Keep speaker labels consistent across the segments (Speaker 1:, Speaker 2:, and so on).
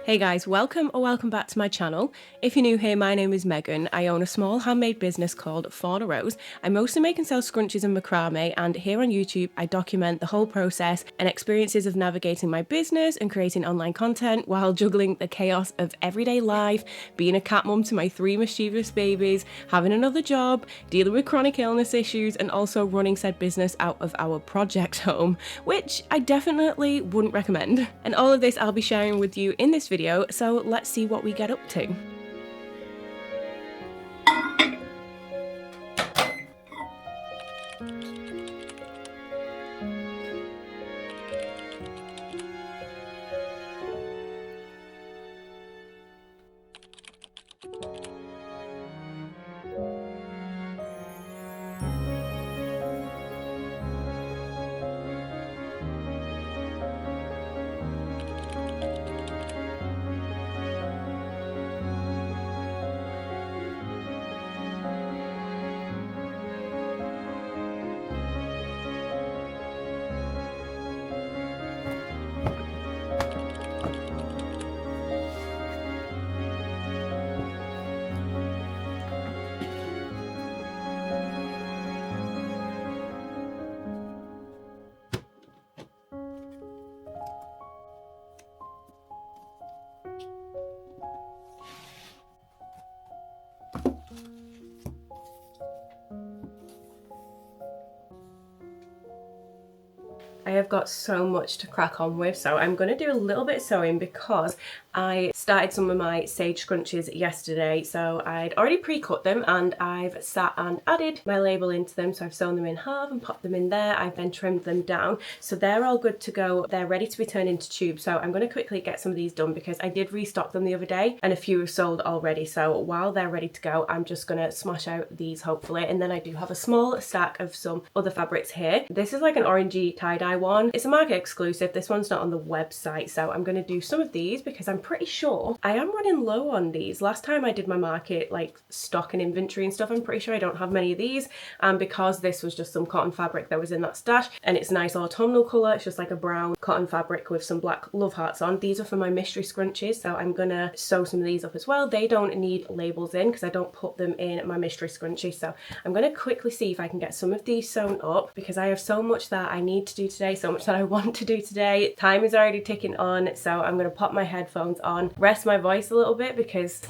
Speaker 1: Hey guys, welcome back to my channel. If you're new here, my name is Megan. I own a small handmade business called Fauna. I mostly make and sell scrunchies and macrame, and here on YouTube I document the whole process and experiences of navigating my business and creating online content while juggling the chaos of everyday life, being a cat mum to my 3 mischievous babies, having another job, dealing with chronic illness issues, and also running said business out of our project home, which I definitely wouldn't recommend. And all of this I'll be sharing with you in this video, so let's see what we get up to. I have got so much to crack on with, so I'm going to do a little bit of sewing because I started some of my sage scrunchies yesterday. So I'd already pre-cut them and I've sat and added my label into them. So I've sewn them in half and popped them in there. I've then trimmed them down. So they're all good to go. They're ready to be turned into tubes. So I'm going to quickly get some of these done because I did restock them the other day and a few have sold already. So while they're ready to go, I'm just going to smash out these hopefully. And then I do have a small stack of some other fabrics here. This is like an orangey tie-dye one. It's a market exclusive. This one's not on the website. So I'm going to do some of these because I'm pretty sure I am running low on these. Last time I did my market like stock and inventory and stuff, I'm pretty sure I don't have many of these, and because this was just some cotton fabric that was in that stash and it's a nice autumnal colour, it's just like a brown cotton fabric with some black love hearts on. These are for my mystery scrunchies, so I'm gonna sew some of these up as well. They don't need labels in because I don't put them in my mystery scrunchie, so I'm gonna quickly see if I can get some of these sewn up because I have so much that I need to do today, so much that I want to do today. Time is already ticking on, so I'm gonna pop my headphones on, rest my voice a little bit because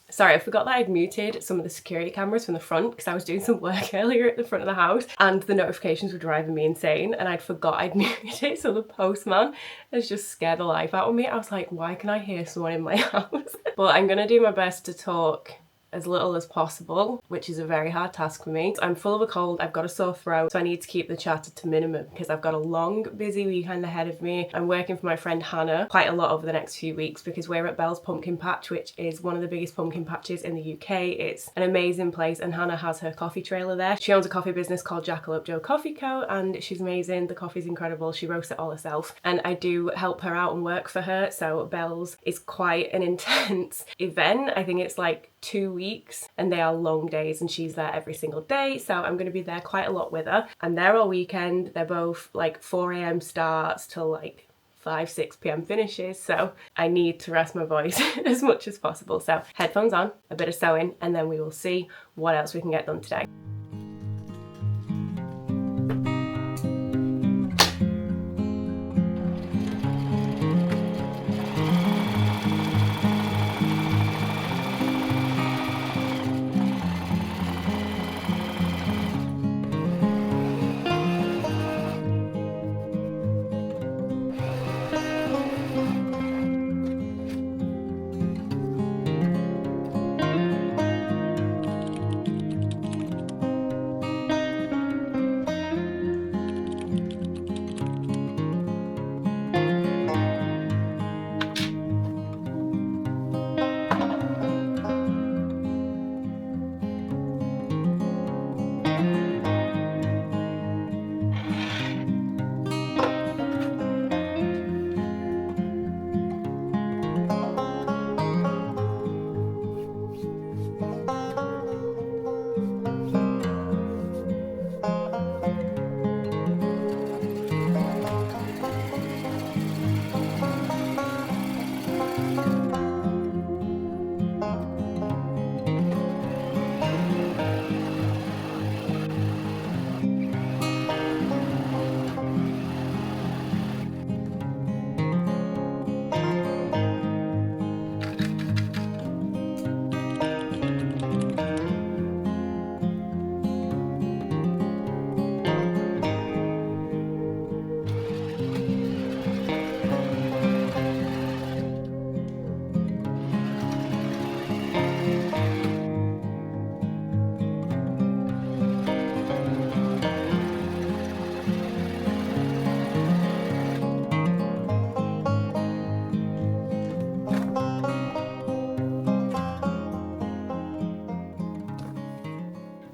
Speaker 1: sorry, I forgot that I'd muted some of the security cameras from the front because I was doing some work earlier at the front of the house and the notifications were driving me insane and I'd forgot I'd muted it, so the postman has just scared the life out of me. I was like, why can I hear someone in my house? But I'm gonna do my best to talk as little as possible, which is a very hard task for me. I'm full of a cold, I've got a sore throat, so I need to keep the chatter to minimum because I've got a long, busy weekend ahead of me. I'm working for my friend Hannah quite a lot over the next few weeks because we're at Bell's Pumpkin Patch, which is one of the biggest pumpkin patches in the UK. It's an amazing place and Hannah has her coffee trailer there. She owns a coffee business called Joe Coffee Co and she's amazing. The coffee's incredible. She roasts it all herself and I do help her out and work for her. So Bell's is quite an intense event. I think it's like 2 weeks and they are long days and she's there every single day, so I'm going to be there quite a lot with her. I'm there all weekend. They're both like 4 a.m. starts till like 5-6 p.m. finishes, so I need to rest my voice as much as possible. So headphones on, a bit of sewing, and then we will see what else we can get done today.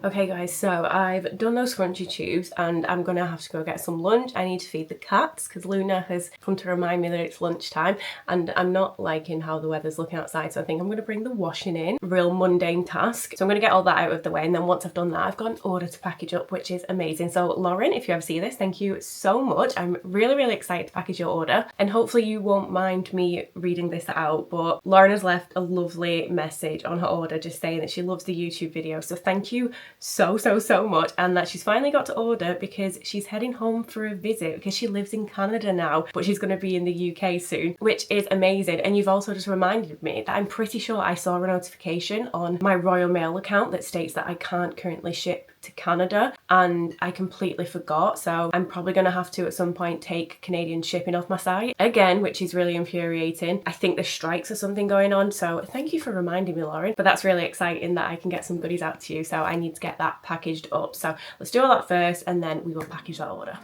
Speaker 1: Okay guys, so I've done those scrunchy tubes and I'm gonna have to go get some lunch. I need to feed the cats because Luna has come to remind me that it's lunchtime and I'm not liking how the weather's looking outside, so I think I'm gonna bring the washing in. Real mundane task. So I'm gonna get all that out of the way, and then once I've done that, I've got an order to package up, which is amazing. So Lauren, if you ever see this, thank you so much. I'm really excited to package your order, and hopefully you won't mind me reading this out, but Lauren has left a lovely message on her order just saying that she loves the YouTube video. So thank you so much, and that she's finally got to order because she's heading home for a visit because she lives in Canada now, but she's going to be in the UK soon, which is amazing. And you've also just reminded me that I'm pretty sure I saw a notification on my Royal Mail account that states that I can't currently ship to Canada, and I completely forgot. So I'm probably going to have to at some point take Canadian shipping off my site again, which is really infuriating. I think there's strikes or something going on, so thank you for reminding me, Lauren. But that's really exciting that I can get some goodies out to you, so I need to get that packaged up. So let's do all that first and then we will package that order.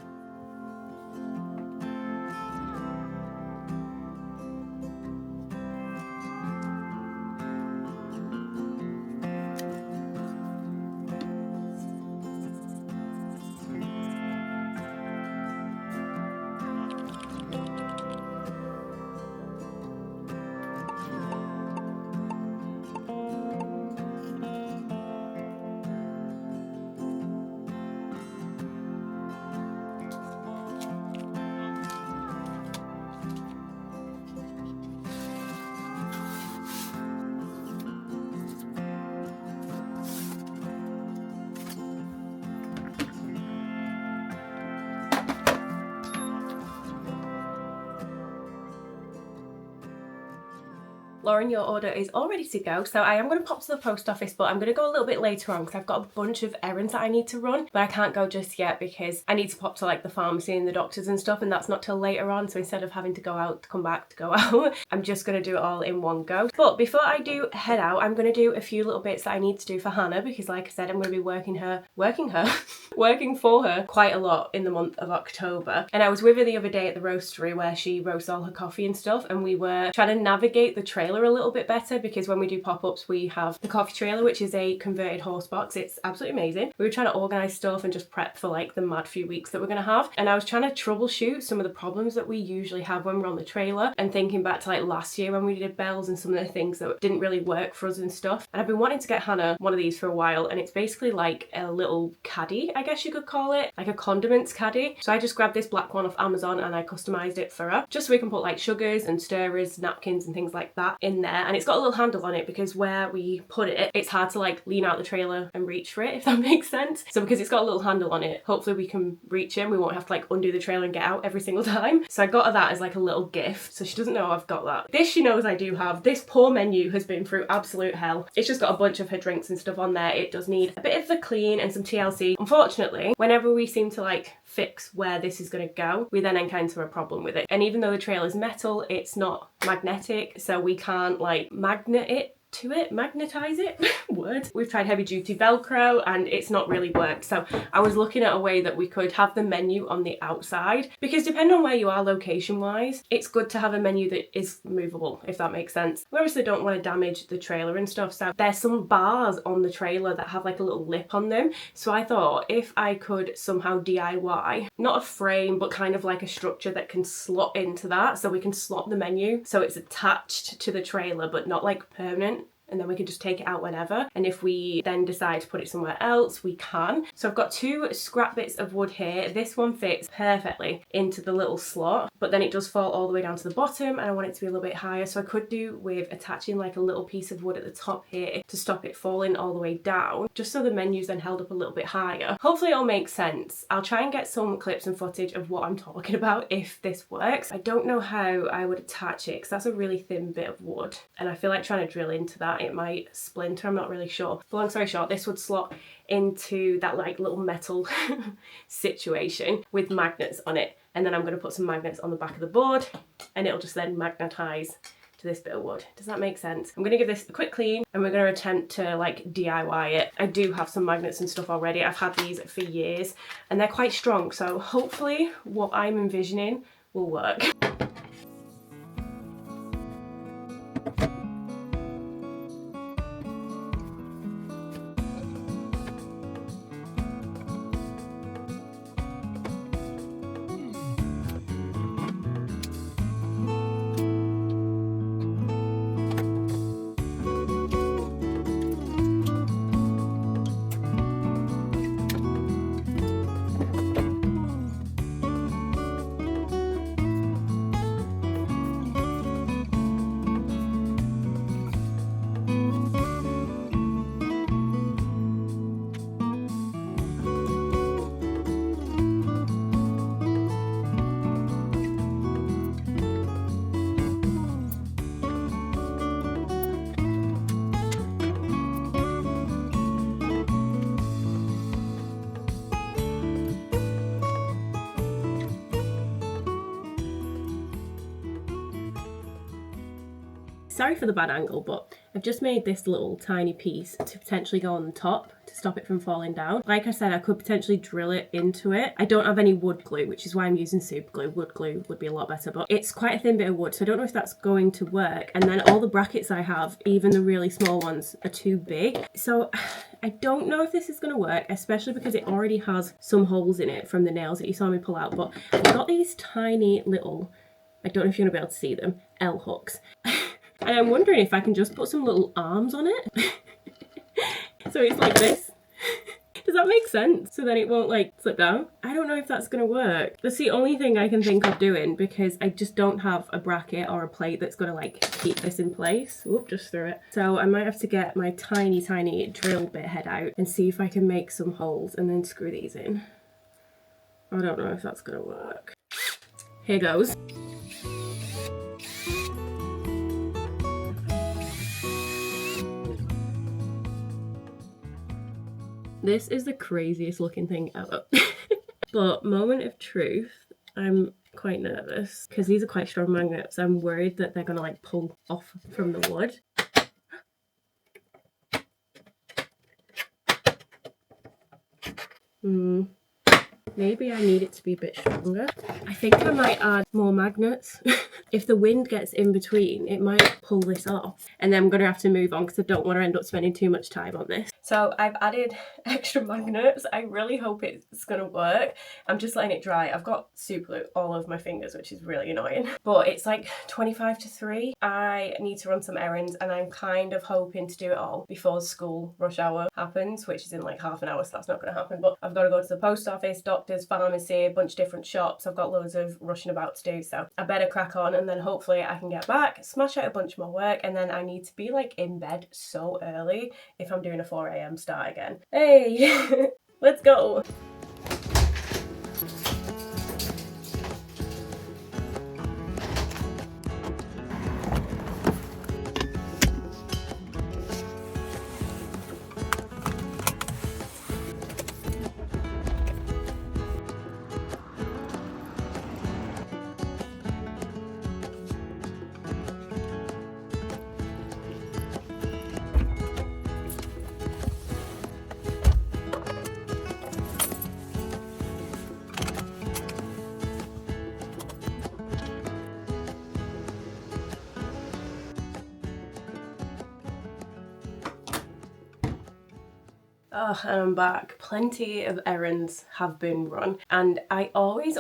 Speaker 1: Lauren, your order is all ready to go. So I am going to pop to the post office, but I'm going to go a little bit later on because I've got a bunch of errands that I need to run, but I can't go just yet because I need to pop to like the pharmacy and the doctors and stuff, and that's not till later on. So instead of having to go out to come back to go out, I'm just going to do it all in one go. But before I do head out, I'm going to do a few little bits that I need to do for Hannah because, like I said, I'm going to be working for her quite a lot in the month of October. And I was with her the other day at the roastery where she roasts all her coffee and stuff, and we were trying to navigate the trailer a little bit better because when we do pop-ups we have the coffee trailer, which is a converted horse box. It's absolutely amazing. We were trying to organise stuff and just prep for like the mad few weeks that we're going to have, and I was trying to troubleshoot some of the problems that we usually have when we're on the trailer, and thinking back to like last year when we did bells and some of the things that didn't really work for us and stuff. And I've been wanting to get Hannah one of these for a while, and it's basically like a little caddy, I guess you could call it, like a condiments caddy. So I just grabbed this black one off Amazon and I customised it for her just so we can put like sugars and stirrers, napkins and things like that in there. And it's got a little handle on it because where we put it, it's hard to like lean out the trailer and reach for it, if that makes sense. So because it's got a little handle on it, hopefully we can reach it and we won't have to like undo the trailer and get out every single time. So I got her that as like a little gift, so she doesn't know I've got that. This she knows I do have. This poor menu has been through absolute hell. It's just got a bunch of her drinks and stuff on there. It does need a bit of a clean and some TLC. Unfortunately, whenever we seem to like fix where this is going to go, we then encounter a problem with it. And even though the trailer is metal, it's not magnetic, so we can't like magnetize it word. We've tried heavy duty Velcro and it's not really worked. So I was looking at a way that we could have the menu on the outside, because depending on where you are location wise, it's good to have a menu that is movable, if that makes sense. We obviously don't want to damage the trailer and stuff, so there's some bars on the trailer that have like a little lip on them. So I thought if I could somehow DIY, not a frame, but kind of like a structure that can slot into that, so we can slot the menu so it's attached to the trailer but not like permanent, and then we can just take it out whenever. And if we then decide to put it somewhere else, we can. So I've got two scrap bits of wood here. This one fits perfectly into the little slot, but then it does fall all the way down to the bottom, and I want it to be a little bit higher. So I could do with attaching like a little piece of wood at the top here to stop it falling all the way down, just so the menu's then held up a little bit higher. Hopefully it all makes sense. I'll try and get some clips and footage of what I'm talking about if this works. I don't know how I would attach it because that's a really thin bit of wood, and I feel like trying to drill into that, it might splinter, I'm not really sure. But long story short, this would slot into that like little metal situation with magnets on it, and then I'm going to put some magnets on the back of the board and it'll just then magnetize to this bit of wood. Does that make sense? I'm going to give this a quick clean and we're going to attempt to like DIY it. I do have some magnets and stuff already. I've had these for years and they're quite strong, so hopefully what I'm envisioning will work. Sorry for the bad angle, but I've just made this little tiny piece to potentially go on the top to stop it from falling down. Like I said, I could potentially drill it into it. I don't have any wood glue, which is why I'm using super glue. Wood glue would be a lot better, but it's quite a thin bit of wood, so I don't know if that's going to work. And then all the brackets I have, even the really small ones, are too big. So I don't know if this is going to work, especially because it already has some holes in it from the nails that you saw me pull out. But I've got these tiny little, I don't know if you're going to be able to see them, L hooks. And I'm wondering if I can just put some little arms on it. So it's like this. Does that make sense? So then it won't like slip down. I don't know if that's gonna work. That's the only thing I can think of doing because I just don't have a bracket or a plate that's gonna like keep this in place. Whoop, just threw it. So I might have to get my tiny drill bit head out and see if I can make some holes and then screw these in. I don't know if that's gonna work. Here goes. This is the craziest looking thing ever. But moment of truth, I'm quite nervous because these are quite strong magnets. I'm worried that they're gonna like pull off from the wood. Maybe I need it to be a bit stronger. I think I might add more magnets. If the wind gets in between, it might pull this off. And then I'm gonna have to move on because I don't want to end up spending too much time on this. So I've added extra magnets. I really hope it's gonna work. I'm just letting it dry. I've got super glue all over my fingers, which is really annoying. But it's like 25 to 3. I need to run some errands and I'm kind of hoping to do it all before school rush hour happens, which is in like half an hour, so that's not gonna happen. But I've got to go to the post office, doctors, pharmacy, a bunch of different shops. I've got loads of rushing about to do, so I better crack on and then hopefully I can get back, smash out a bunch more work, and then I need to be like in bed so early if I'm doing a 4 a.m. start again. Hey, let's go. Oh, and I'm back. Plenty of errands have been run, and I always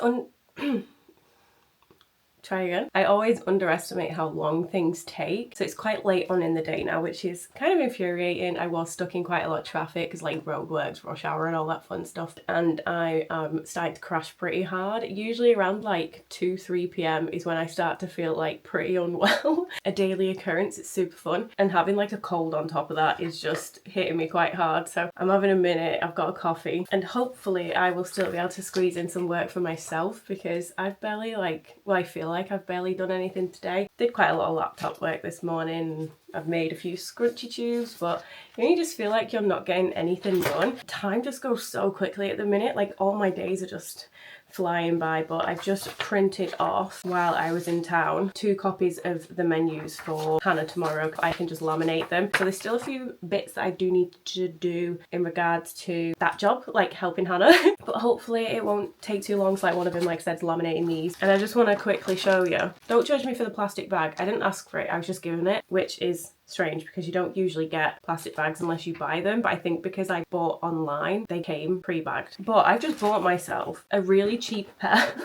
Speaker 1: try again. I always underestimate how long things take. So it's quite late on in the day now, which is kind of infuriating. I was stuck in quite a lot of traffic because like roadworks, rush hour and all that fun stuff. And I started to crash pretty hard. Usually around like 2-3 p.m. is when I start to feel like pretty unwell. A daily occurrence, it's super fun. And having like a cold on top of that is just hitting me quite hard. So I'm having a minute, I've got a coffee, and hopefully I will still be able to squeeze in some work for myself because I've barely I feel like I've barely done anything today. Did quite a lot of laptop work this morning. I've made a few scrunchy tubes, but you just feel like you're not getting anything done. Time just goes so quickly at the minute. Like all my days are just flying by, but I've just printed off while I was in town 2 copies of the menus for Hannah tomorrow. I can just laminate them. So there's still a few bits that I do need to do in regards to that job, like helping Hannah. But hopefully it won't take too long. So like one of them, like I said, is laminating these. And I just want to quickly show you. Don't judge me for the plastic bag. I didn't ask for it. I was just given it, which is strange because you don't usually get plastic bags unless you buy them, but I think because I bought online they came pre-bagged. But I've just bought myself a really cheap pair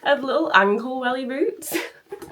Speaker 1: of little ankle welly boots.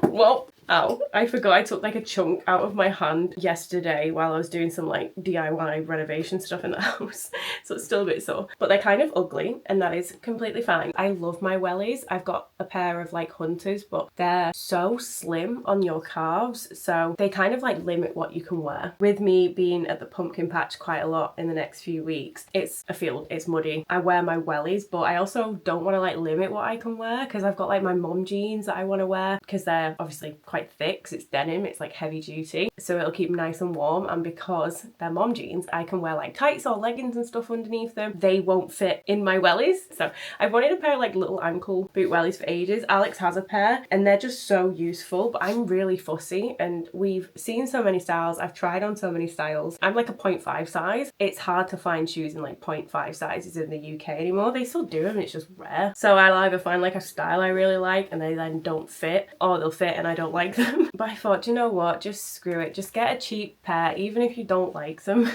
Speaker 1: Well, ow, I forgot I took like a chunk out of my hand yesterday while I was doing some like DIY renovation stuff in the house. So it's still a bit sore, but they're kind of ugly and that is completely fine. I love my wellies. I've got a pair of like Hunters, but they're so slim on your calves, so they kind of like limit what you can wear. With me being at the pumpkin patch quite a lot in the next few weeks, it's a field, it's muddy. I wear my wellies, but I also don't want to like limit what I can wear because I've got like my mom jeans that I want to wear because they're obviously quite thick because it's denim, it's like heavy duty, so it'll keep them nice and warm. And because they're mom jeans, I can wear like tights or leggings and stuff underneath them. They won't fit in my wellies. So I've wanted a pair of like little ankle boot wellies for ages. Alex has a pair and they're just so useful, but I'm really fussy and we've seen so many styles. I've tried on so many styles. I'm like a 0.5 size. It's hard to find shoes in like 0.5 sizes in the UK anymore. They still do them, it's just rare. So I'll either find like a style I really like and they then don't fit, or they'll fit and I don't like them. But I thought, you know what, just screw it. Just get a cheap pair, even if you don't like them,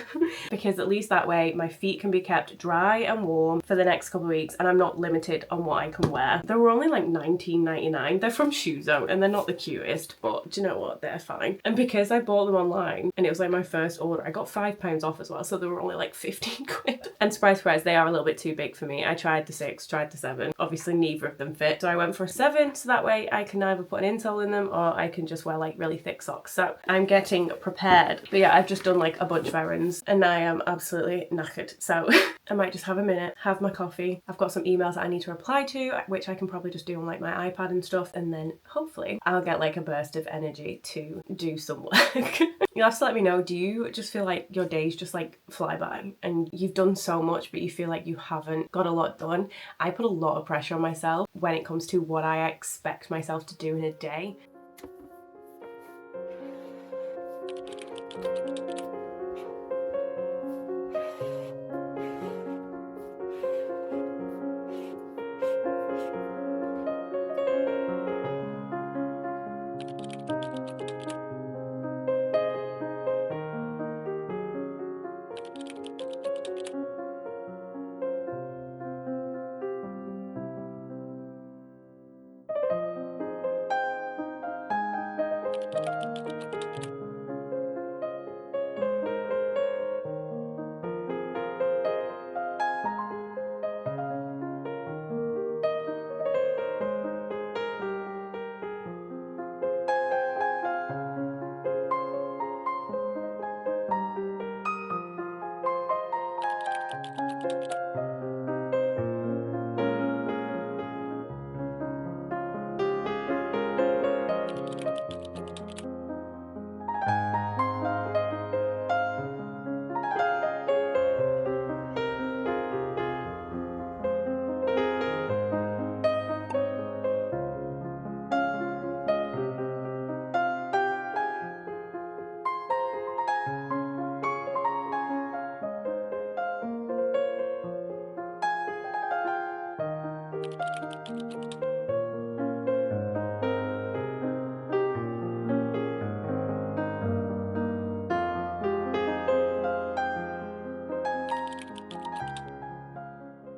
Speaker 1: because at least that way my feet can be kept dry and warm for the next couple of weeks and I'm not limited on what I can wear. They were only like $19.99. They're from Shoe Zone and they're not the cutest, but do you know what, they're fine. And because I bought them online and it was like my first order, I got £5 off as well, so they were only like 15 quid. And surprise, surprise, they are a little bit too big for me. I tried the 6, tried the 7. Obviously neither of them fit, so I went for a 7, so that way I can either put an insole in them or I can just wear like really thick socks. So I'm getting prepared. But yeah, I've just done like a bunch of errands and I am absolutely knackered. So I might just have a minute, have my coffee. I've got some emails that I need to reply to, which I can probably just do on like my iPad and stuff, and then hopefully I'll get like a burst of energy to do some work. You'll have to let me know, do you just feel like your days just like fly by and you've done so much but you feel like you haven't got a lot done? I put a lot of pressure on myself when it comes to what I expect myself to do in a day.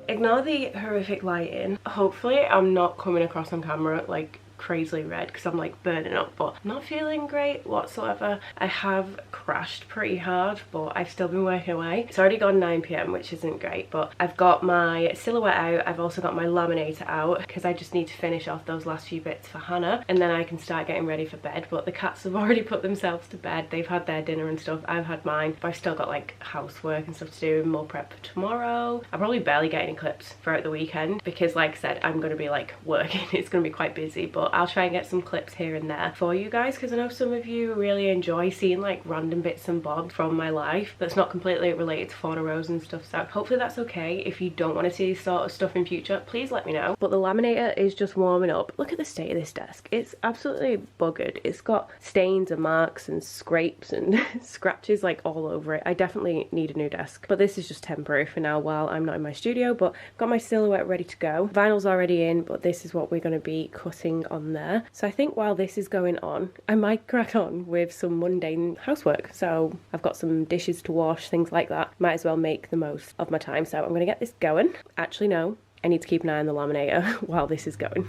Speaker 1: Ignore the horrific lighting. Hopefully I'm not coming across on camera like crazily red because I'm like burning up, but I'm not feeling great whatsoever. I have crashed pretty hard, but I've still been working away. It's already gone 9 p.m, which isn't great, but I've got my silhouette out. I've also got my laminator out because I just need to finish off those last few bits for Hannah and then I can start getting ready for bed. But the cats have already put themselves to bed. They've had their dinner and stuff. I've had mine, but I've still got like housework and stuff to do and more prep for tomorrow. I'll probably barely get any clips throughout the weekend because like I said, I'm going to be like working. It's going to be quite busy, but I'll try and get some clips here and there for you guys because I know some of you really enjoy seeing like random bits and bobs from my life that's not completely related to Fauna Rose and stuff. So hopefully that's okay. If you don't want to see this sort of stuff in future, please let me know. But the laminator is just warming up. Look at the state of this desk. It's absolutely buggered. It's got stains and marks and scrapes and scratches like all over it. I definitely need a new desk, but this is just temporary for now while I'm not in my studio. But I've got my silhouette ready to go. Vinyl's already in, but this is what we're going to be cutting on there. So I think while this is going on, I might crack on with some mundane housework. So I've got some dishes to wash, things like that. Might as well make the most of my time. So I'm going to get this going. Actually, no, I need to keep an eye on the laminator while this is going.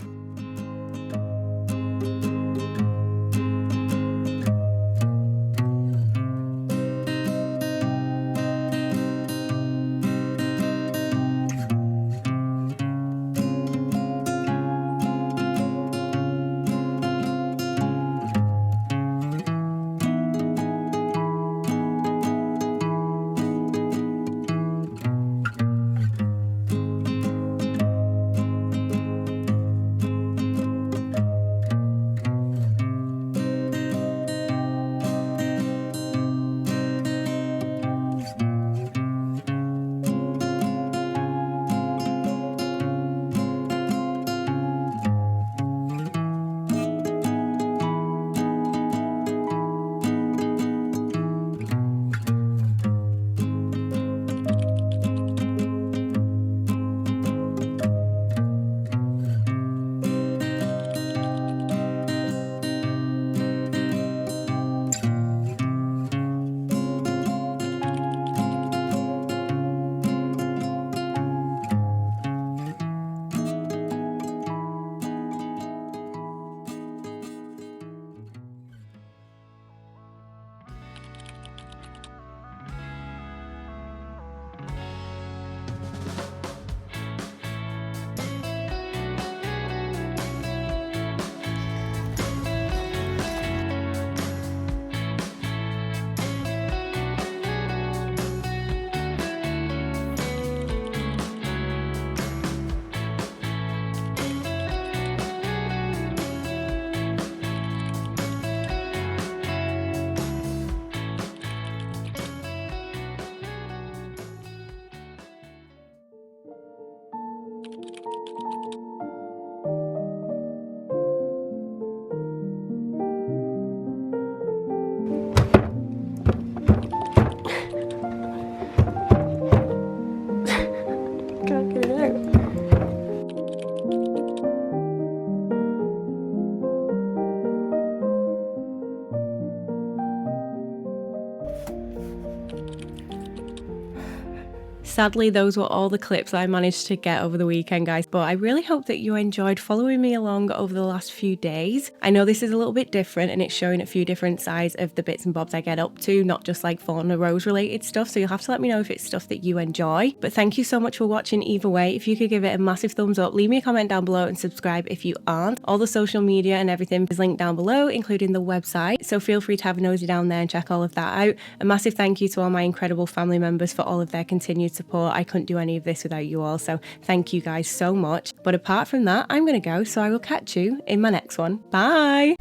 Speaker 1: Sadly, those were all the clips I managed to get over the weekend, guys, but I really hope that you enjoyed following me along over the last few days. I know this is a little bit different and it's showing a few different sides of the bits and bobs I get up to, not just like Fauna Rose related stuff, so you'll have to let me know if it's stuff that you enjoy. But thank you so much for watching either way. If you could give it a massive thumbs up, leave me a comment down below and subscribe if you aren't. All the social media and everything is linked down below, including the website, so feel free to have a nosy down there and check all of that out. A massive thank you to all my incredible family members for all of their continued support. I couldn't do any of this without you all, so thank you guys so much. But apart from that, I'm gonna go, so I will catch you in my next one. Bye!